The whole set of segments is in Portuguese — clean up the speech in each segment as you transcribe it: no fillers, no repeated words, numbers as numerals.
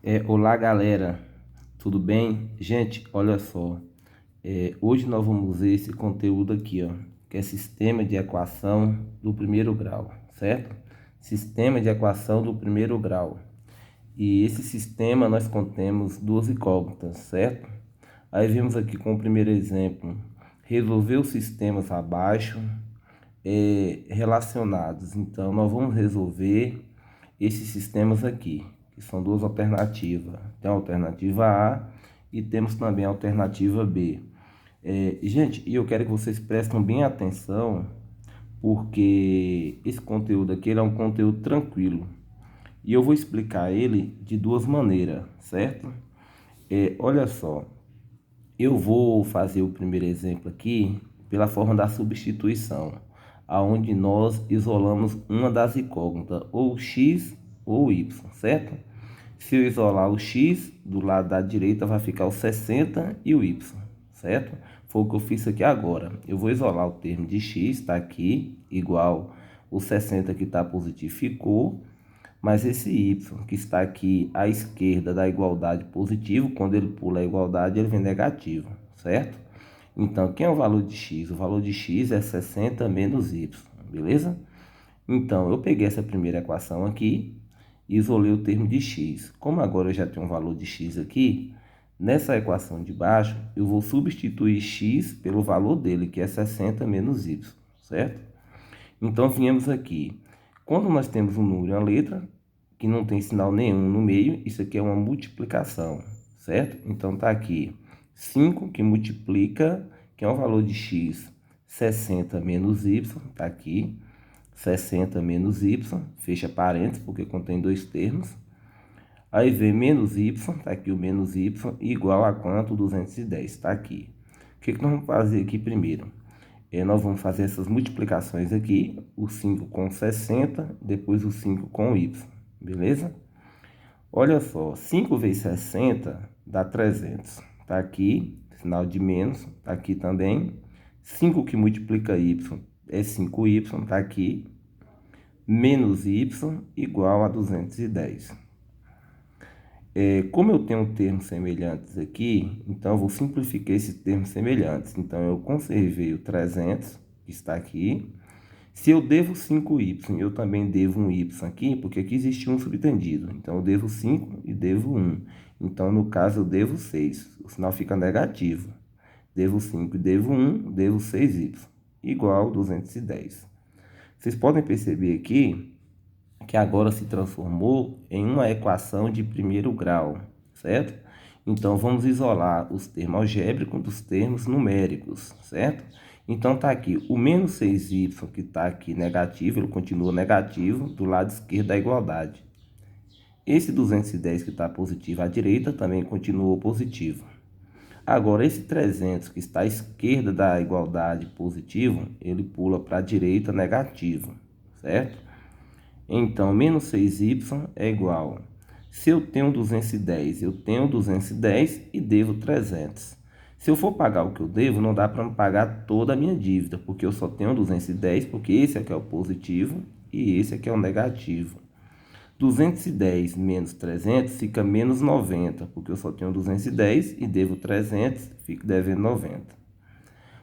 Olá galera, tudo bem? Gente, olha só, hoje nós vamos ver esse conteúdo aqui, ó, que é sistema de equação do primeiro grau, certo? Sistema de equação do primeiro grau. E esse sistema nós contemos duas incógnitas, certo? Aí vimos aqui com o primeiro exemplo, resolver os sistemas abaixo relacionados. Então nós vamos resolver esses sistemas aqui, que são duas alternativas. Tem a alternativa A e temos também a alternativa B. Gente, e eu quero que vocês prestem bem atenção, porque esse conteúdo aqui ele é um conteúdo tranquilo. E eu vou explicar ele de duas maneiras, certo? Olha só, eu vou fazer o primeiro exemplo aqui pela forma da substituição, aonde nós isolamos uma das incógnitas, ou x ou y, certo? Se eu isolar o x, do lado da direita vai ficar o 60 e o y, certo? Foi o que eu fiz aqui agora. Eu vou isolar o termo de x, está aqui, igual o 60 que está positivo ficou, mas esse y que está aqui à esquerda da igualdade positivo, quando ele pula a igualdade, ele vem negativo, certo? Então, quem é o valor de x? O valor de x é 60 menos y, beleza? Então, eu peguei essa primeira equação aqui e isolei o termo de x. Como agora eu já tenho um valor de x aqui, nessa equação de baixo, eu vou substituir x pelo valor dele, que é 60 menos y, certo? Então, viemos aqui. Quando nós temos um número e uma letra, que não tem sinal nenhum no meio, isso aqui é uma multiplicação, certo? Então, está aqui 5 que multiplica, que é o valor de x, 60 menos y, está aqui, 60 menos y, fecha parênteses, porque contém dois termos. Aí vem menos y, está aqui o menos y, igual a quanto? 210, está aqui. O que nós vamos fazer aqui primeiro? Nós vamos fazer essas multiplicações aqui, o 5 com 60, depois o 5 com y, beleza? Olha só, 5 vezes 60 dá 300, tá aqui, sinal de menos, tá aqui também. 5 que multiplica y é 5y, tá aqui, menos y igual a 210. Como eu tenho termos semelhantes aqui, então eu vou simplificar esses termos semelhantes. Então, eu conservei o 300, que está aqui. Se eu devo 5y, eu também devo um y aqui, porque aqui existe um subtendido. Então, eu devo 5 e devo 1. Então, no caso, eu devo 6. O sinal fica negativo. Devo 5 e devo 1, devo 6y, igual a 210. Vocês podem perceber aqui que agora se transformou em uma equação de primeiro grau, certo? Então, vamos isolar os termos algébricos dos termos numéricos, certo? Então, está aqui o menos 6y, que está aqui negativo, ele continua negativo do lado esquerdo da igualdade. Esse 210 que está positivo à direita também continuou positivo. Agora, esse 300 que está à esquerda da igualdade positivo, ele pula para a direita negativo, certo? Então, menos 6y é igual. Se eu tenho 210, eu tenho 210 e devo 300. Se eu for pagar o que eu devo, não dá para me pagar toda a minha dívida, porque eu só tenho 210, porque esse aqui é o positivo e esse aqui é o negativo. 210 menos 300 fica menos 90, porque eu só tenho 210 e devo 300, fico devendo 90.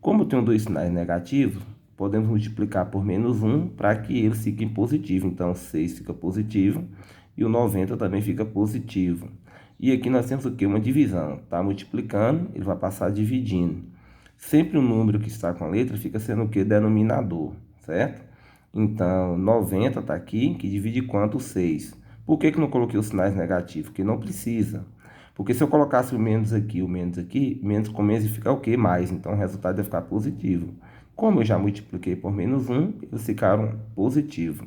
Como eu tenho dois sinais negativos, podemos multiplicar por menos 1 para que eles fiquem positivos. Então, 6 fica positivo e o 90 também fica positivo. E aqui nós temos o que? Uma divisão. Está multiplicando, ele vai passar dividindo. Sempre o número que está com a letra fica sendo o que? Denominador, certo? Então, 90 está aqui, que divide quanto? 6. Por que não coloquei os sinais negativos? Porque não precisa. Porque se eu colocasse o menos aqui, menos com menos fica o quê? Mais. Então, o resultado vai ficar positivo. Como eu já multipliquei por menos 1, eles ficaram positivos.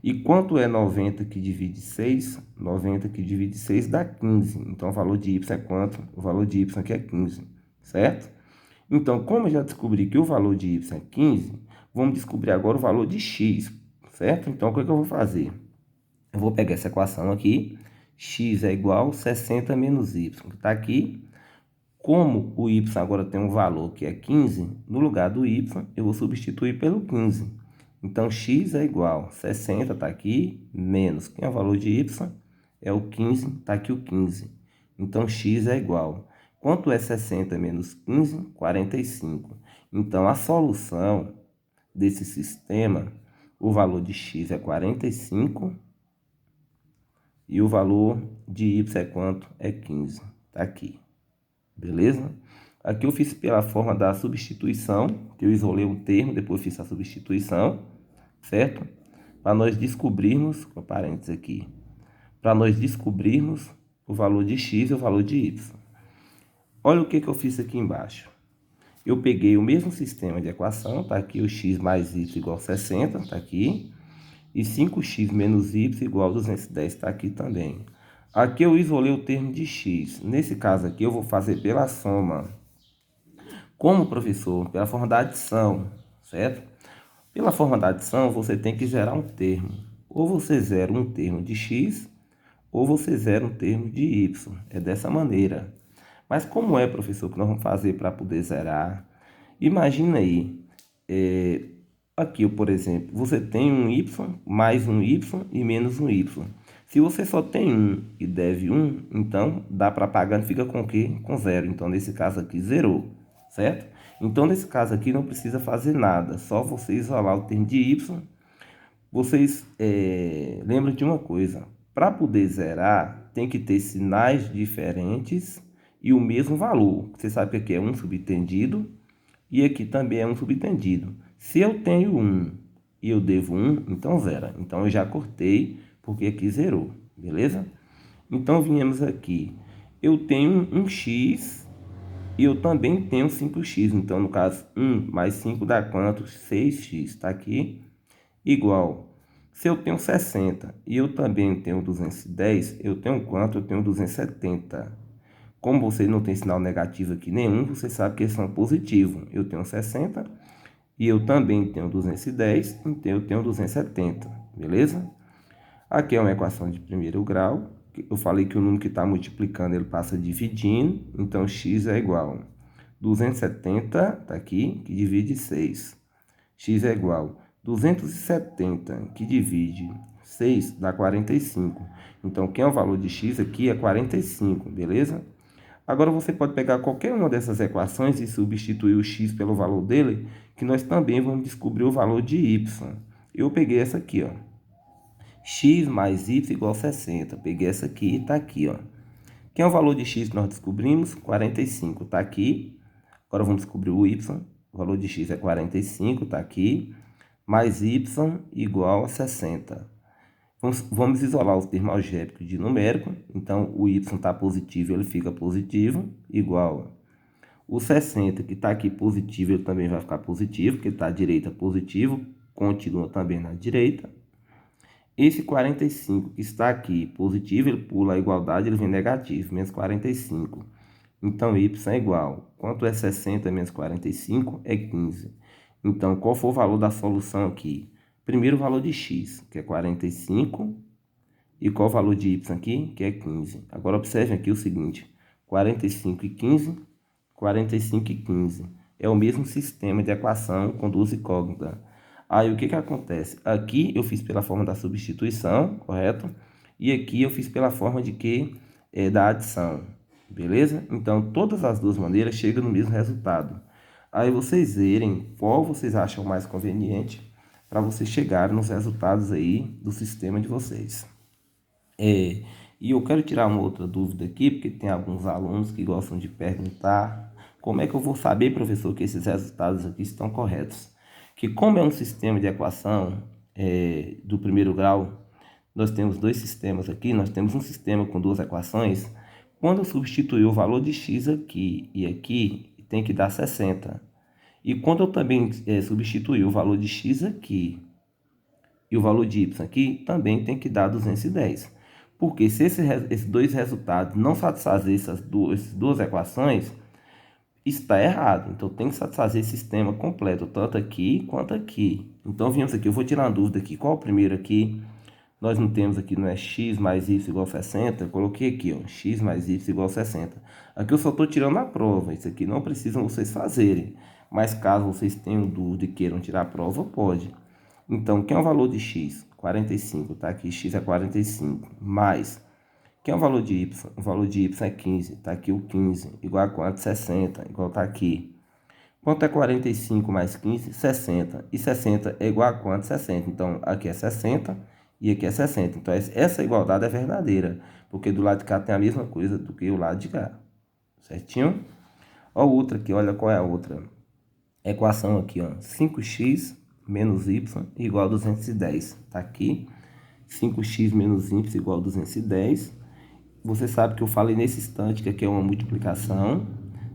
E quanto é 90 que divide 6? 90 que divide 6 dá 15. Então, o valor de y é quanto? O valor de y aqui é 15, certo? Então, como eu já descobri que o valor de y é 15, vamos descobrir agora o valor de x, certo? Então, o que eu vou fazer? Eu vou pegar essa equação aqui, x é igual a 60 menos y, que está aqui. Como o y agora tem um valor que é 15, no lugar do y, eu vou substituir pelo 15. Então, x é igual a 60, está aqui, menos, quem é o valor de y? é o 15, está aqui o 15. Então, x é igual. Quanto é 60 menos 15? 45. Então, a solução desse sistema, o valor de x é 45 e o valor de y é quanto? É 15. Está aqui. Beleza? Aqui eu fiz pela forma da substituição, que eu isolei um termo, depois fiz a substituição, certo? Para nós descobrirmos, com parênteses aqui, para nós descobrirmos o valor de x e o valor de y. Olha o que eu fiz aqui embaixo. Eu peguei o mesmo sistema de equação, tá aqui o x mais y igual a 60, tá aqui. E 5x menos y igual a 210, tá aqui também. Aqui eu isolei o termo de x. Nesse caso aqui eu vou fazer pela soma. Como, professor? Pela forma da adição, certo? Pela forma da adição, você tem que zerar um termo. Ou você zera um termo de x, ou você zera um termo de y. É dessa maneira. Mas como é, professor, que nós vamos fazer para poder zerar? Imagina aí, aqui, por exemplo, você tem um y, mais um y e menos um y. Se você só tem 1 e deve 1, então dá para pagar, fica com o quê? Com 0. Então, nesse caso aqui, zerou, certo? Então, nesse caso aqui, não precisa fazer nada, só você isolar o termo de y. Vocês lembram de uma coisa, para poder zerar, tem que ter sinais diferentes e o mesmo valor. Você sabe que aqui é um subtendido e aqui também é um subtendido. Se eu tenho 1 e eu devo 1, então zera. Então, eu já cortei, porque aqui zerou, beleza? Então, viemos aqui. Eu tenho um x e eu também tenho 5x. Então, no caso, 1 mais 5 dá quanto? 6x, está aqui. Igual. Se eu tenho 60 e eu também tenho 210, eu tenho quanto? Eu tenho 270. Como você não tem sinal negativo aqui nenhum, você sabe que eles são positivos. Eu tenho 60 e eu também tenho 210, então eu tenho 270, beleza? Aqui é uma equação de primeiro grau. Eu falei que o número que está multiplicando, ele passa dividindo, então x é igual a 270, está aqui, que divide 6. X é igual a 270, que divide 6, dá 45. Então, quem é o valor de x aqui é 45, beleza? Agora, você pode pegar qualquer uma dessas equações e substituir o x pelo valor dele, que nós também vamos descobrir o valor de y. Eu peguei essa aqui, ó. X mais y igual a 60. Peguei essa aqui e está aqui, ó. Quem é o valor de x que nós descobrimos? 45, está aqui. Agora vamos descobrir o y. O valor de x é 45, está aqui. Mais y igual a 60. Vamos isolar os termos algébricos de numérico. Então, o y está positivo, ele fica positivo, igual a o 60, que está aqui positivo, ele também vai ficar positivo, porque está à direita positivo, continua também na direita. Esse 45 que está aqui positivo, ele pula a igualdade, ele vem negativo, menos 45. Então, y é igual. Quanto é 60 menos 45? É 15. Então, qual foi o valor da solução aqui? Primeiro, o valor de x, que é 45. E qual o valor de y aqui? Que é 15. Agora, observe aqui o seguinte. 45 e 15. 45 e 15. É o mesmo sistema de equação com duas incógnitas. Aí, o que acontece? Aqui eu fiz pela forma da substituição, correto? E aqui eu fiz pela forma de quê? Da adição, beleza? Então, todas as duas maneiras chegam no mesmo resultado. Aí, vocês verem qual vocês acham mais conveniente para vocês chegarem nos resultados aí do sistema de vocês. E eu quero tirar uma outra dúvida aqui, porque tem alguns alunos que gostam de perguntar como é que eu vou saber, professor, que esses resultados aqui estão corretos. Que como é um sistema de equação do primeiro grau, nós temos dois sistemas aqui, nós temos um sistema com duas equações. Quando eu substituir o valor de x aqui e aqui, tem que dar 60. E quando eu também substituir o valor de x aqui e o valor de y aqui, também tem que dar 210. Porque se esses dois resultados não satisfazerem essas duas equações, está errado. Então, tem que satisfazer esse sistema completo, tanto aqui quanto aqui. Então, viemos aqui, eu vou tirar uma dúvida aqui. Qual o primeiro aqui? Nós não temos aqui, não é x mais y igual a 60. Eu coloquei aqui, ó, x mais y igual a 60. Aqui eu só estou tirando a prova. Isso aqui não precisam vocês fazerem. Mas caso vocês tenham dúvida e queiram tirar a prova, pode. Então, quem é o valor de x? 45, tá aqui, x é 45. Mais Quem é o valor de y? O valor de y é 15. Está aqui o 15. Igual a quanto? 60. Igual está aqui. Quanto é 45 mais 15? 60. E 60 é igual a quanto? 60. Então, aqui é 60 e aqui é 60. Então, essa igualdade é verdadeira, porque do lado de cá tem a mesma coisa do que o lado de cá. Certinho? Ó, outra aqui, olha qual é a outra equação aqui, ó. 5x menos y igual a 210. Tá aqui. 5x menos y igual a 210. Você sabe que eu falei nesse instante que aqui é uma multiplicação.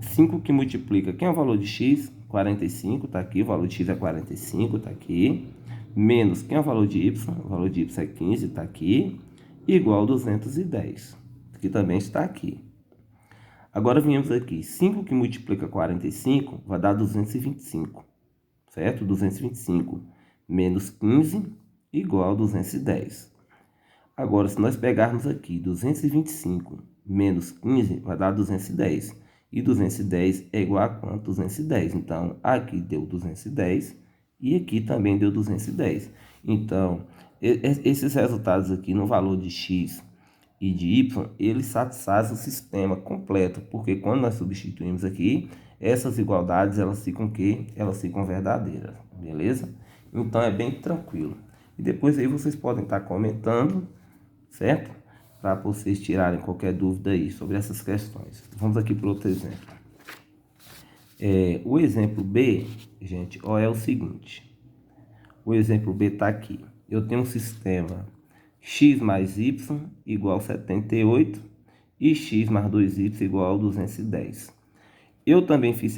5 que multiplica, quem é o valor de x? 45, tá aqui. O valor de x é 45, tá aqui. Menos, quem é o valor de y? O valor de y é 15, tá aqui. Igual a 210, que também está aqui. Agora viemos aqui. 5 que multiplica 45 vai dar 225, certo? 225 menos 15 igual a 210. Agora, se nós pegarmos aqui 225 menos 15, vai dar 210. E 210 é igual a quanto? 210. Então, aqui deu 210 e aqui também deu 210. Então, esses resultados aqui no valor de x e de y, eles satisfazem o sistema completo, porque quando nós substituímos aqui, essas igualdades, elas ficam o quê? Elas ficam verdadeiras, beleza? Então, é bem tranquilo. E depois aí vocês podem estar comentando, certo? Para vocês tirarem qualquer dúvida aí sobre essas questões. Vamos aqui para outro exemplo. O exemplo B, gente, ó, é o seguinte. O exemplo B está aqui. Eu tenho um sistema x mais y igual a 78 e x mais 2y igual a 210. Eu também fiz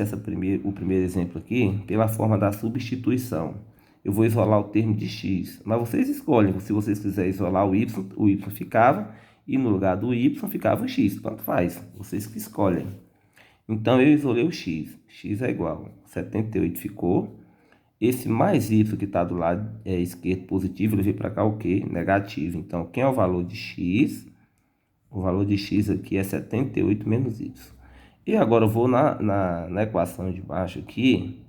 o primeiro exemplo aqui pela forma da substituição. Eu vou isolar o termo de x, mas vocês escolhem. Se vocês quiserem isolar o y ficava, e no lugar do y ficava o x, tanto faz, vocês que escolhem. Então, eu isolei o x é igual a 78 ficou. Esse mais y que está do lado esquerdo positivo, ele veio para cá o quê? Negativo. Então, quem é o valor de x? O valor de x aqui é 78 menos y. E agora eu vou na equação de baixo aqui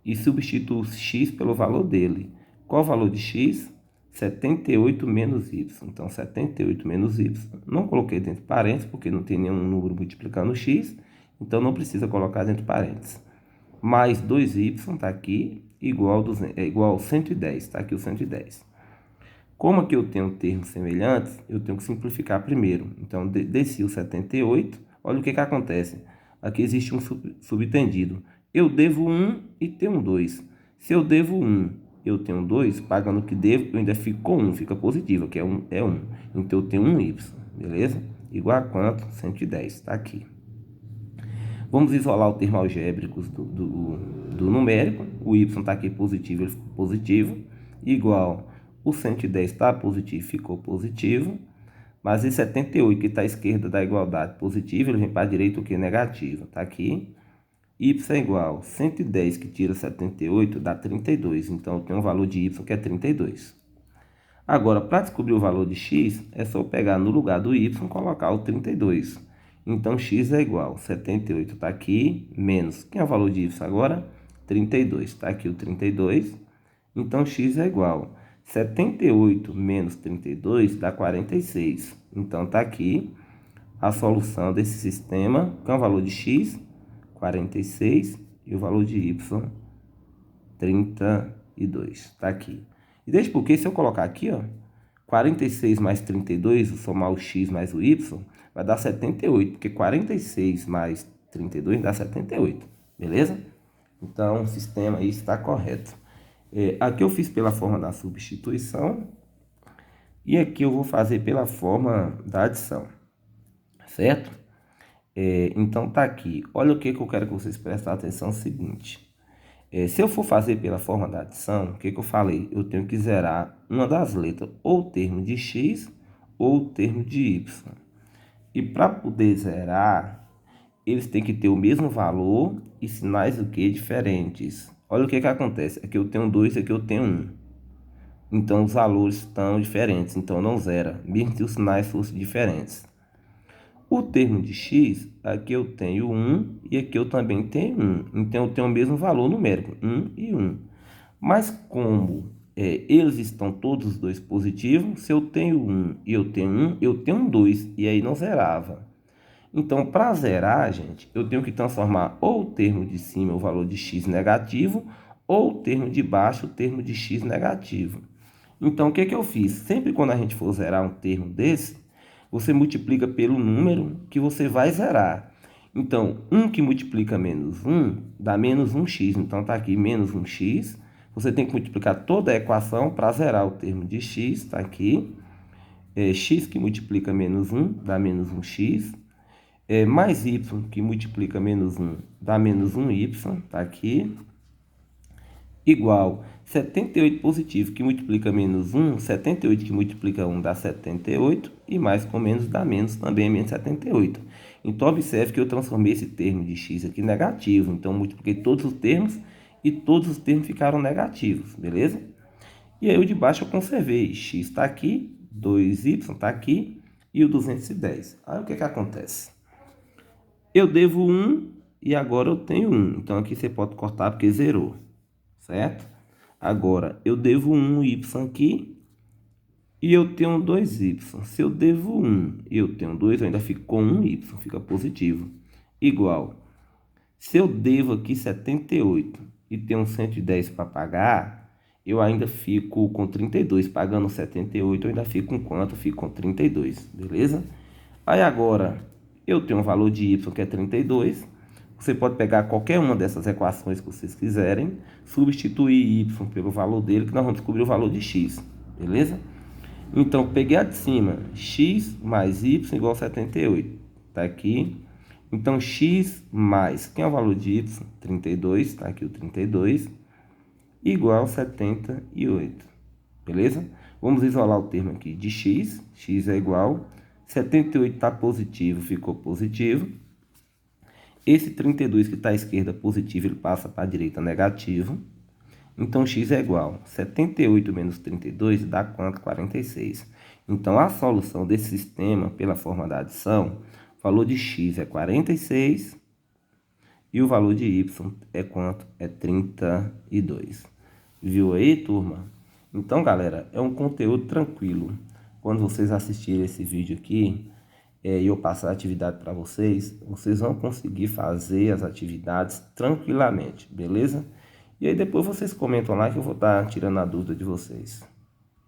e substituo x pelo valor dele. Qual o valor de x? 78 menos y. Então, 78 menos y. Não coloquei dentro de parênteses, porque não tem nenhum número multiplicando x. Então, não precisa colocar dentro de parênteses. Mais 2y está aqui, igual a 110. Está aqui o 110. Como aqui eu tenho termos semelhantes, eu tenho que simplificar primeiro. Então, desci o 78. Olha o que acontece. Aqui existe um subentendido. Eu devo 1 e tenho 2. Se eu devo 1, eu tenho 2, pagando o que devo, eu ainda fico com 1, fica positivo, que é 1. Então, eu tenho 1y, beleza? Igual a quanto? 110, está aqui. Vamos isolar o termo algébrico do numérico. O y está aqui positivo, ele ficou positivo. Igual, o 110 está positivo, ficou positivo. Mas esse 78 que está à esquerda da igualdade positiva, ele vem para a direita o que? Negativo. Está aqui. Y é igual a 110 que tira 78 dá 32. Então, eu tenho um valor de y que é 32. Agora, para descobrir o valor de x, é só eu pegar no lugar do y e colocar o 32. Então, x é igual a 78 está aqui, menos. Quem é o valor de y agora? 32. Está aqui o 32. Então, x é igual a 78 menos 32 dá 46. Então, está aqui a solução desse sistema. Qual é o valor de x? 46 e o valor de y 32, está aqui. E desde porque se eu colocar aqui, ó, 46 mais 32, somar o x mais o y, vai dar 78, porque 46 mais 32 dá 78, beleza? Então, o sistema aí está correto. Aqui eu fiz pela forma da substituição e aqui eu vou fazer pela forma da adição, certo? Então, tá aqui. Olha o que eu quero que vocês prestem atenção, é o seguinte. Se eu for fazer pela forma da adição, o que eu falei? Eu tenho que zerar uma das letras, ou o termo de x, ou o termo de y. E para poder zerar, eles têm que ter o mesmo valor e sinais o que? Diferentes. Olha o que acontece. Aqui eu tenho 2, aqui eu tenho 1. Então, os valores estão diferentes. Então, não zera, mesmo que os sinais fossem diferentes. O termo de x, aqui eu tenho 1 e aqui eu também tenho 1. Então, eu tenho o mesmo valor numérico, 1 e 1. Mas como eles estão todos os dois positivos. Se eu tenho 1 e eu tenho 1, eu tenho um 2, e aí não zerava. Então, para zerar, gente, eu tenho que transformar ou o termo de cima, o valor de x negativo, ou o termo de baixo, o termo de x negativo. Então, o que eu fiz? Sempre quando a gente for zerar um termo desse, você multiplica pelo número que você vai zerar. Então, 1 que multiplica menos 1 dá menos 1x. Então, está aqui menos 1x. Você tem que multiplicar toda a equação para zerar o termo de x. Está aqui. X que multiplica menos 1 dá menos 1x. Mais y que multiplica menos 1 dá menos 1y. Está aqui. Igual 78 positivo que multiplica menos 1, 78 que multiplica 1 dá 78, e mais com menos dá menos, também é menos 78. Então, observe que eu transformei esse termo de x aqui negativo, então multipliquei todos os termos e todos os termos ficaram negativos, beleza? E aí o de baixo eu conservei, x está aqui, 2y está aqui e o 210. Aí o que acontece? Eu devo 1 e agora eu tenho 1, então aqui você pode cortar porque zerou. Certo? Agora, eu devo 1y aqui e eu tenho 2y. Se eu devo 1 e eu tenho 2, eu ainda fico com 1y, fica positivo. Igual, se eu devo aqui 78 e tenho 110 para pagar, eu ainda fico com 32. Pagando 78, eu ainda fico com quanto? Fico com 32, beleza? Aí agora, eu tenho um valor de y que é 32. Você pode pegar qualquer uma dessas equações que vocês quiserem, substituir y pelo valor dele, que nós vamos descobrir o valor de x, beleza? Então, peguei a de cima, x mais y igual a 78, tá aqui. Então, x mais, quem é o valor de y? 32, tá aqui o 32, igual a 78, beleza? Vamos isolar o termo aqui de x, x é igual, 78 está positivo, ficou positivo. Esse 32 que está à esquerda positivo, ele passa para a direita negativo. Então, x é igual a 78 menos 32 dá quanto? 46. Então, a solução desse sistema, pela forma da adição, o valor de x é 46 e o valor de y é quanto? É 32. Viu aí, turma? Então, galera, é um conteúdo tranquilo. Quando vocês assistirem esse vídeo aqui, e eu passar a atividade para vocês, vocês vão conseguir fazer as atividades tranquilamente, beleza? E aí depois vocês comentam lá que eu vou estar tirando a dúvida de vocês.